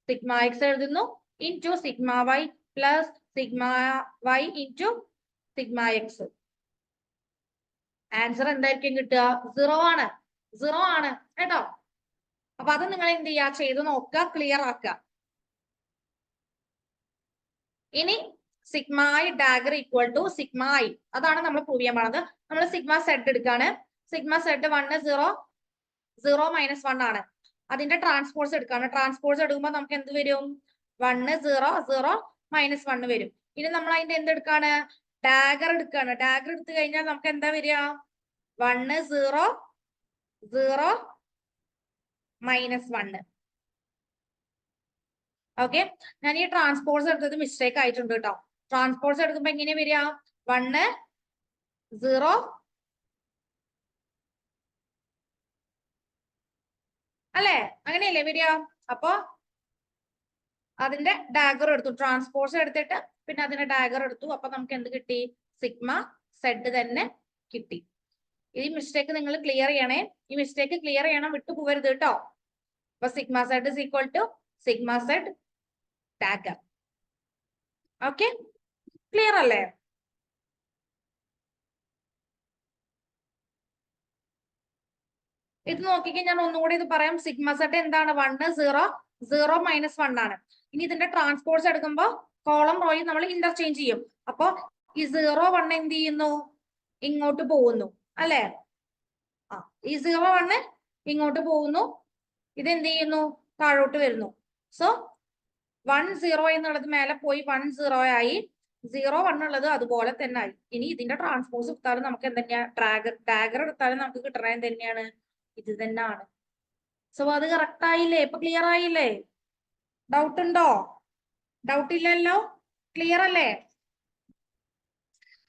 സിഗ്മ എക്സ് എഴുതുന്നു into sigma Y plus sigma y into sigma x. Answer എന്തായിരിക്കും കിട്ടുക, 0 ആണ്. 0 ആണ് കേട്ടോ. അപ്പൊ അത് നിങ്ങൾ എന്ത് ചെയ്യുക, ചെയ്ത് നോക്കുക, ക്ലിയർ ആക്കുക. ഇനി sigma I dagger equal to sigma I, അതാണ് നമ്മൾ പ്രൂവ് ചെയ്യാൻ പോകുന്നത്. നമ്മൾ സിഗ്മ സെഡ് എടുക്കാണ്. സിഗ്മ സെഡ് 1 0 0 മൈനസ് 1 ആണ്. അതിന്റെ ട്രാൻസ്പോർട്സ് എടുക്കാണ്. ട്രാൻസ്പോർട്സ് എടുക്കുമ്പോൾ നമുക്ക് എന്ത് വരും, 1 0 0 മൈനസ് 1 വരും. ഇനി നമ്മൾ അതിന്റെ എന്തെടുക്കാണ്, ഡാഗർ എടുക്കാണ്. ഡാഗർ എടുത്തു കഴിഞ്ഞാൽ നമുക്ക് എന്താ വരിക, 1 0 0 മൈനസ് 1. ഓക്കെ, ഞാൻ ഈ ട്രാൻസ്പോർട്സ് എടുത്തത് മിസ്റ്റേക്ക് ആയിട്ടുണ്ട് കേട്ടോ. ട്രാൻസ്പോർട്സ് എടുക്കുമ്പോ എങ്ങനെയാ വരിക, 1 0 അല്ലേ, അങ്ങനെയല്ലേ വരിക. അപ്പൊ അതിന്റെ ഡാഗർ എടുത്തു, ട്രാൻസ്പോർട്സ് എടുത്തിട്ട് പിന്നെ അതിന്റെ ഡാഗർ എടുത്തു. അപ്പൊ നമുക്ക് എന്ത് കിട്ടി, സിഗ്മ സെഡ് തന്നെ കിട്ടി. ഈ മിസ്റ്റേക്ക് നിങ്ങൾ ക്ലിയർ ചെയ്യണേ. ഈ മിസ്റ്റേക്ക് ക്ലിയർ ചെയ്യണം, വിട്ടുപോകരുത് കേട്ടോ. അപ്പൊ sigma z is equal to sigma z dagger. Okay, clear അല്ലേ? ഇത് നോക്കിക്കേ, ഞാൻ ഒന്നുകൂടി ഇത് പറയാം. സിഗ്മ സെഡ് എന്താണ്, 1 0 0 മൈനസ് 1 ആണ്. ഇനി ഇതിന്റെ ട്രാൻസ്പോർട്സ് എടുക്കുമ്പോൾ കോളം റോയും നമ്മൾ ഇന്റർചേഞ്ച് ചെയ്യും. അപ്പൊ ഈ 0 1 എന്ത് ചെയ്യുന്നു, ഇങ്ങോട്ട് പോകുന്നു അല്ലെ. ഈ 0 1 ഇങ്ങോട്ട് പോകുന്നു, ഇത് എന്ത് ചെയ്യുന്നു, താഴോട്ട് വരുന്നു. സോ 1 0 എന്നുള്ളത് മേലെ പോയി 1 0 ആയി, 0 1 ഉള്ളത് അതുപോലെ തന്നെ ആയി. ഇനി ഇതിന്റെ ട്രാൻസ്പോസ് എടുത്താലും നമുക്ക് എന്തെന്നാ, ഡാഗർ എടുത്താലും നമുക്ക് കിട്ടണ എന്തെന്നെയാണ്, ഇത് തന്നെയാണ്. സോ അത് കറക്റ്റ് ആയില്ലേ, ഇപ്പൊ ക്ലിയർ ആയില്ലേ? ഡൗട്ട് ഉണ്ടോ? ഡൗട്ട് ഇല്ലല്ലോ, ക്ലിയർ അല്ലേ?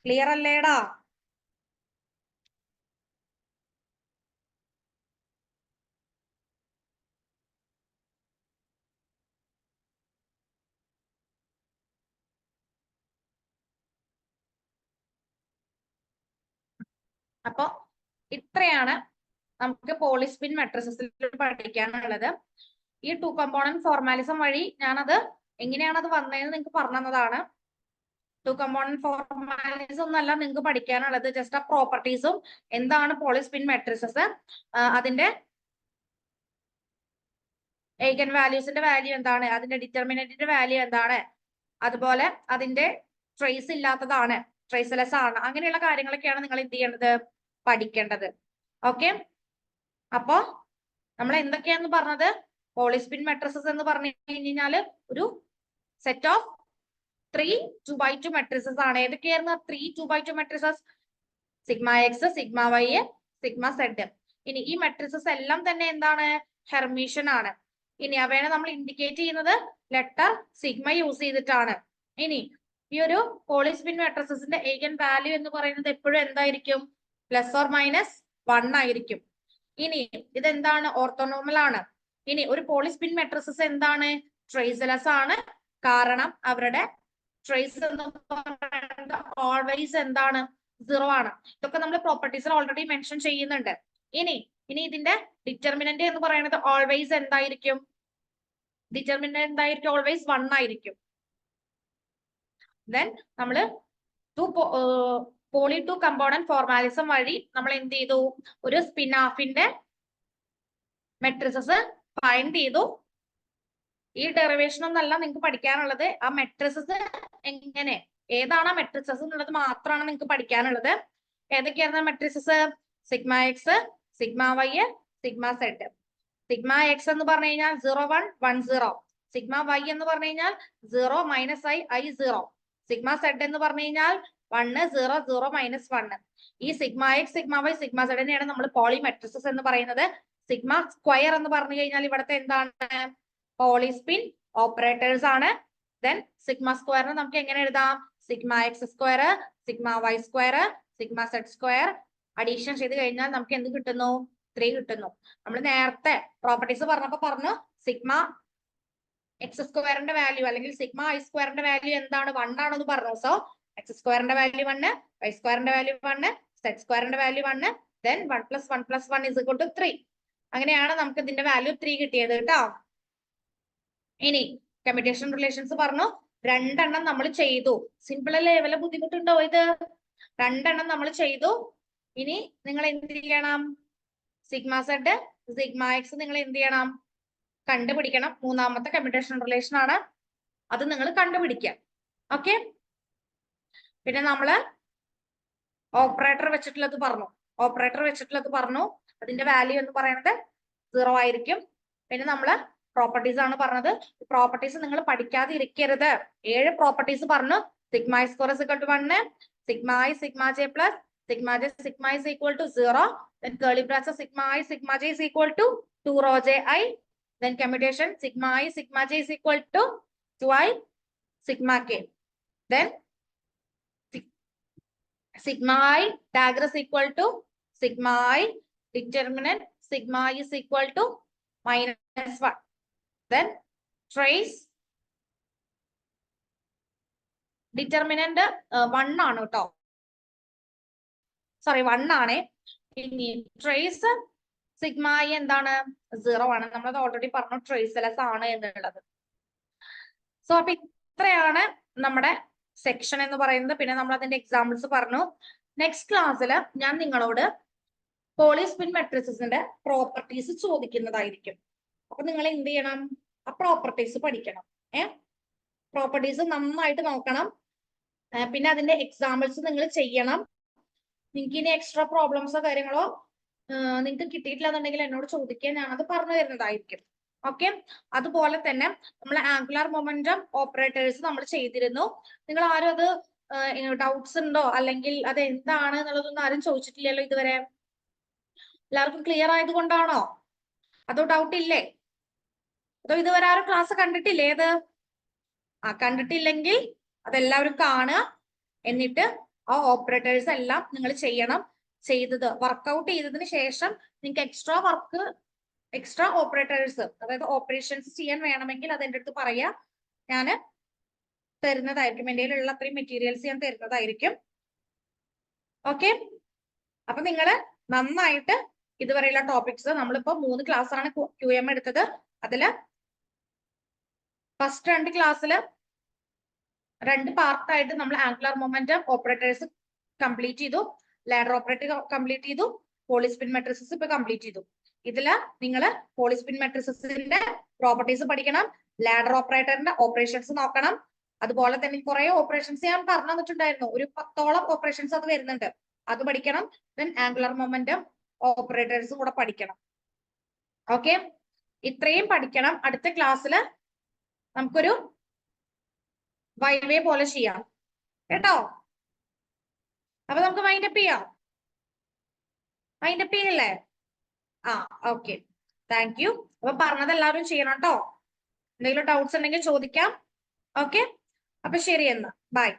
ക്ലിയർ അല്ലേടാ? അപ്പൊ ഇത്രയാണ് നമുക്ക് പോളിസ്പിൻ മെട്രിസസിൽ പഠിക്കാനുള്ളത്. ഈ 2 കമ്പോണന്റ് ഫോർമാലിസം വഴി ഞാനത് എങ്ങനെയാണ് അത് വന്നതെന്ന് നിങ്ങൾക്ക് പറഞ്ഞു തന്നതാണ്. 2 കമ്പോണന്റ് ഫോർമാലിസം ഒന്നല്ല നിങ്ങൾക്ക് പഠിക്കാനുള്ളത്, ജസ്റ്റ് ആ പ്രോപ്പർട്ടീസും എന്താണ് പോളിസ്പിൻ മെട്രിസസ്, അതിന്റെ eigen വാല്യൂസിന്റെ വാല്യൂ എന്താണ്, അതിന്റെ ഡിറ്റർമിനന്റിന്റെ വാല്യൂ എന്താണ്, അതുപോലെ അതിന്റെ ട്രേസ് ഇല്ലാത്തതാണ്, ട്രേസ്ലെസ് ആണ്, അങ്ങനെയുള്ള കാര്യങ്ങളൊക്കെയാണ് നിങ്ങൾ എന്ത് ചെയ്യേണ്ടത്, പഠിക്കേണ്ടത്. ഓക്കെ, അപ്പോ നമ്മൾ എന്തൊക്കെയാന്ന് പറഞ്ഞത്, പോളിസ്പിൻ മെട്രിസസ് എന്ന് പറഞ്ഞു കഴിഞ്ഞാല് ഒരു സെറ്റ് ഓഫ് 3 2x2 മെട്രിസസ് ആണ്. ഏതൊക്കെയായിരുന്നു 3 2x2 matrices? Sigma X, sigma Y, sigma z. ഇനി ഈ മെട്രിസസ് എല്ലാം തന്നെ എന്താണ്, ഹെർമീഷ്യൻ ആണ്. ഇനി അവയെ നമ്മൾ ഇൻഡിക്കേറ്റ് ചെയ്യുന്നത് ലെറ്റർ സിഗ്മ യൂസ് ചെയ്തിട്ടാണ്. ഇനി ഈ ഒരു പോളിസ്പിൻ മെട്രിസസിന്റെ eigen വാല്യൂ എന്ന് പറയുന്നത് എപ്പോഴും എന്തായിരിക്കും, +or-1 ആയിരിക്കും. ഇനി ഇതെന്താണ്, ഓർത്തോനോമൽ ആണ്. ഇനി ഒരു പോളിസ്പിൻ മെട്രിസസ് എന്താണ്, ട്രേസ്ലെസ് ആണ്. കാരണം അവരുടെ ട്രേസ് എന്ന് പറയുന്നത് ഓൾവേസ് എന്താണ്, 0 ആണ്. ഇതൊക്കെ നമ്മൾ പ്രോപ്പർട്ടീസിൽ ഓൾറെഡി മെൻഷൻ ചെയ്യുന്നുണ്ട്. ഇനി ഇനി ഇതിന്റെ ഡിറ്റർമിനന്റ് എന്ന് പറയുന്നത് ഓൾവേസ് എന്തായിരിക്കും? ഡിറ്റർമിനന്റ് എന്തായിരിക്കും? ഓൾവേസ് 1 ആയിരിക്കും. ദെൻ നമ്മള് പോളി ടു കമ്പോണന്റ് ഫോർമാലിസം വഴി നമ്മൾ എന്ത് ചെയ്തു? ഒരു സ്പിനാഫിന്റെ മെട്രിസസ് ഫൈൻഡ് ചെയ്തു. ഈ ഡെറിവേഷൻ ഒന്നല്ല നിങ്ങൾക്ക് പഠിക്കാനുള്ളത്, ആ മെട്രിസസ് എങ്ങനെ, ഏതാണ് ആ മെട്രിസസ് എന്നുള്ളത് മാത്രമാണ് നിങ്ങൾക്ക് പഠിക്കാനുള്ളത്. ഏതൊക്കെയായിരുന്നു matrices? Sigma X, sigma Y, sigma Z. Sigma X എന്ന് പറഞ്ഞു കഴിഞ്ഞാൽ 0 1 1 0. സിഗ്മ വൈ എന്ന് പറഞ്ഞു കഴിഞ്ഞാൽ 0 - i 0. സിഗ്മ സെഡ് എന്ന് പറഞ്ഞു കഴിഞ്ഞാൽ 1 0 0 -1. ഈ sigma X, sigma Y, sigma z തന്നെയാണ് നമ്മൾ പോളി മെട്രിസസ് എന്ന് പറയുന്നത്. സിഗ്മ സ്ക്വയർ എന്ന് പറഞ്ഞു കഴിഞ്ഞാൽ ഇവിടുത്തെ എന്താണ്? പോളിസ്പിൻ ഓപ്പറേറ്റേഴ്സ് ആണ്. ദെൻ സിഗ്മ സ്ക്വയറിന് നമുക്ക് എങ്ങനെ എഴുതാം? Sigma x square, sigma y square, sigma Z square addition ചെയ്ത് കഴിഞ്ഞാൽ നമുക്ക് എന്ത് കിട്ടുന്നു? 3 കിട്ടുന്നു. നമ്മൾ നേരത്തെ പ്രോപ്പർട്ടീസ് പറഞ്ഞപ്പോ പറഞ്ഞു സിഗ്മ എക്സ് സ്ക്വയറിന്റെ വാല്യൂ അല്ലെങ്കിൽ സിഗ്മ ഐ സ്ക്വയറിന്റെ വാല്യൂ എന്താണ്? 1 ആണെന്ന് പറഞ്ഞു. സോ എക്സ് സ്ക്വയറിന്റെ വാല്യൂ 1, വൈ സ്ക്വയറിന്റെ വാല്യൂ 1, സെഡ് സ്ക്വയറിന്റെ വാല്യൂ 1, ദെൻ 1 + 1 + 1 = 3. അങ്ങനെയാണ് നമുക്ക് ഇതിന്റെ വാല്യൂ 3 കിട്ടിയത് കേട്ടോ. ഇനി കമ്മ്യൂട്ടേഷൻ റിലേഷൻസ് പറഞ്ഞു. 2 എണ്ണം നമ്മൾ ചെയ്തു. സിമ്പിൾ അല്ലേ? വല്ല ബുദ്ധിമുട്ടുണ്ടോ ഇത്? 2 എണ്ണം നമ്മൾ ചെയ്തു. ഇനി നിങ്ങൾ എന്ത് ചെയ്യണം? സിഗ്മ സെഡ്, സിഗ്മ എക്സ് നിങ്ങൾ എന്ത് ചെയ്യണം? കണ്ടുപിടിക്കണം. മൂന്നാമത്തെ കമ്മ്യൂട്ടേഷൻ റിലേഷൻ ആണ്, അത് നിങ്ങൾ കണ്ടുപിടിക്കാം. ഓക്കെ. പിന്നെ നമ്മള് ഓപ്പറേറ്റർ വെച്ചിട്ടുള്ളത് പറഞ്ഞു. അതിന്റെ വാല്യൂ എന്ന് പറയുന്നത് 0 ആയിരിക്കും. പിന്നെ നമ്മള് പ്രോപ്പർട്ടീസ് ആണ് പറഞ്ഞത്. പ്രോപ്പർട്ടീസ് നിങ്ങൾ പഠിക്കാതെ ഇരിക്കരുത്. 7 പ്രോപ്പർട്ടീസ് പറഞ്ഞു. Sigma i square = 1, sigma I sigma J plus sigma J sigma I = 0, then curly brackets sigma I sigma j is equal to 2 rho j I, then commutation sigma I sigma j is equal to 2i sigma k, then sigma I dagger is equal to sigma I determinant sigma I is equal to -1, then trace determinant 1 ആണ് കേട്ടോ. Sorry 1 ആണ്. ഇനി trace sigma I എന്താണ്? 0 ആണ്. നമ്മളത് already പറഞ്ഞു ട്രേസ്ലെസ് ആണ് എന്നുള്ളത്. സോ അപ്പൊ ഇത്രയാണ് നമ്മുടെ സെക്ഷൻ എന്ന് പറയുന്നത്. പിന്നെ നമ്മൾ അതിന്റെ എക്സാമ്പിൾസ് പറഞ്ഞു. നെക്സ്റ്റ് ക്ലാസ്സിൽ ഞാൻ നിങ്ങളോട് പോളിസ്പിൻ മെട്രിസസിന്റെ പ്രോപ്പർട്ടീസ് ചോദിക്കുന്നതായിരിക്കും. അപ്പൊ നിങ്ങൾ എന്ത് ചെയ്യണം? ആ പ്രോപ്പർട്ടീസ് പഠിക്കണം. പ്രോപ്പർട്ടീസ് നന്നായിട്ട് നോക്കണം. പിന്നെ അതിന്റെ എക്സാമ്പിൾസ് നിങ്ങൾ ചെയ്യണം. നിങ്ങൾക്ക് ഇനി എക്സ്ട്രാ പ്രോബ്ലംസോ കാര്യങ്ങളോ നിങ്ങൾക്ക് കിട്ടിയിട്ടില്ല എന്നുണ്ടെങ്കിൽ എന്നോട് ചോദിക്കാൻ ഞാനത് പറഞ്ഞു തരുന്നതായിരിക്കും. ഓക്കെ. അതുപോലെ തന്നെ നമ്മൾ ആംഗുലാർ മൊമെന്റം ഓപ്പറേറ്റേഴ്സ് നമ്മൾ ചെയ്തിരുന്നു. നിങ്ങൾ ആരും അത് ഡൗട്ട്സ് ഉണ്ടോ അല്ലെങ്കിൽ അത് എന്താണ് എന്നുള്ളതൊന്നും ആരും ചോദിച്ചിട്ടില്ലല്ലോ ഇതുവരെ. എല്ലാവർക്കും ക്ലിയർ ആയത് കൊണ്ടാണോ? അതോ ഡൗട്ട് ഇല്ലേ? അതോ ഇതുവരെ ആരും ക്ലാസ് കണ്ടിട്ടില്ലേ? ഏത് കണ്ടിട്ടില്ലെങ്കിൽ അതെല്ലാവരും കാണുക. എന്നിട്ട് ആ ഓപ്പറേറ്റേഴ്സ് എല്ലാം നിങ്ങൾ ചെയ്യണം. ചെയ്തത് വർക്ക്ഔട്ട് ചെയ്തതിന് ശേഷം നിങ്ങൾക്ക് എക്സ്ട്രാ ഓപ്പറേറ്റേഴ്സ് അതായത് ഓപ്പറേഷൻസ് ചെയ്യാൻ വേണമെങ്കിൽ അത് എൻ്റെ അടുത്ത് പറയാ. ഞാൻ തരുന്നതായിരിക്കും. എൻ്റെ കയ്യിലുള്ള അത്രയും മെറ്റീരിയൽസ് ഞാൻ തരുന്നതായിരിക്കും. ഓക്കെ. അപ്പൊ നിങ്ങൾ നന്നായിട്ട് ഇതുവരെയുള്ള ടോപ്പിക്സ് നമ്മളിപ്പോ 3 ക്ലാസ് ആണ് QM എടുത്തത്. അതില് ഫസ്റ്റ് 2 ക്ലാസ്സില് 2 പാർട്ടായിട്ട് നമ്മൾ ആംഗുലാർ മൊമെന്റം ഓപ്പറേറ്റേഴ്സ് കംപ്ലീറ്റ് ചെയ്തു, ലാഡർ ഓപ്പറേറ്റർ കംപ്ലീറ്റ് ചെയ്തു, പോളിസ്പിൻ മെട്രിസസ് ഇപ്പൊ കംപ്ലീറ്റ് ചെയ്തു. ഇതില് നിങ്ങൾ പോളിസ്പിൻ മെട്രിസസിന്റെ പ്രോപ്പർട്ടീസ് പഠിക്കണം, ലാഡർ ഓപ്പറേറ്ററിന്റെ ഓപ്പറേഷൻസ് നോക്കണം. അതുപോലെ തന്നെ കുറെ ഓപ്പറേഷൻസ് ഞാൻ പറഞ്ഞു തന്നിട്ടുണ്ടായിരുന്നു. ഒരു 10ഓളം ഓപ്പറേഷൻസ് അത് വരുന്നുണ്ട്, അത് പഠിക്കണം. ദെൻ ആംഗുലാർ മൊമെന്റം ഓപ്പറേറ്റേഴ്സും കൂടെ പഠിക്കണം. ഓക്കെ. ഇത്രയും പഠിക്കണം. അടുത്ത ക്ലാസ്സിൽ നമുക്കൊരു വൈവേ പോലെ ചെയ്യാം കേട്ടോ. അപ്പൊ നമുക്ക് വൈൻഡപ്പ് ചെയ്യാം. വൈൻഡപ്പ് ചെയ്യല്ലേ? ഓക്കെ. Thank you. അപ്പൊ പറഞ്ഞത് എല്ലാവരും ചെയ്യണം കേട്ടോ. എന്തെങ്കിലും ഡൗട്ട്സ് ഉണ്ടെങ്കിൽ ചോദിക്കാം. ഓക്കെ. അപ്പൊ ശരി എന്നാ, ബൈ.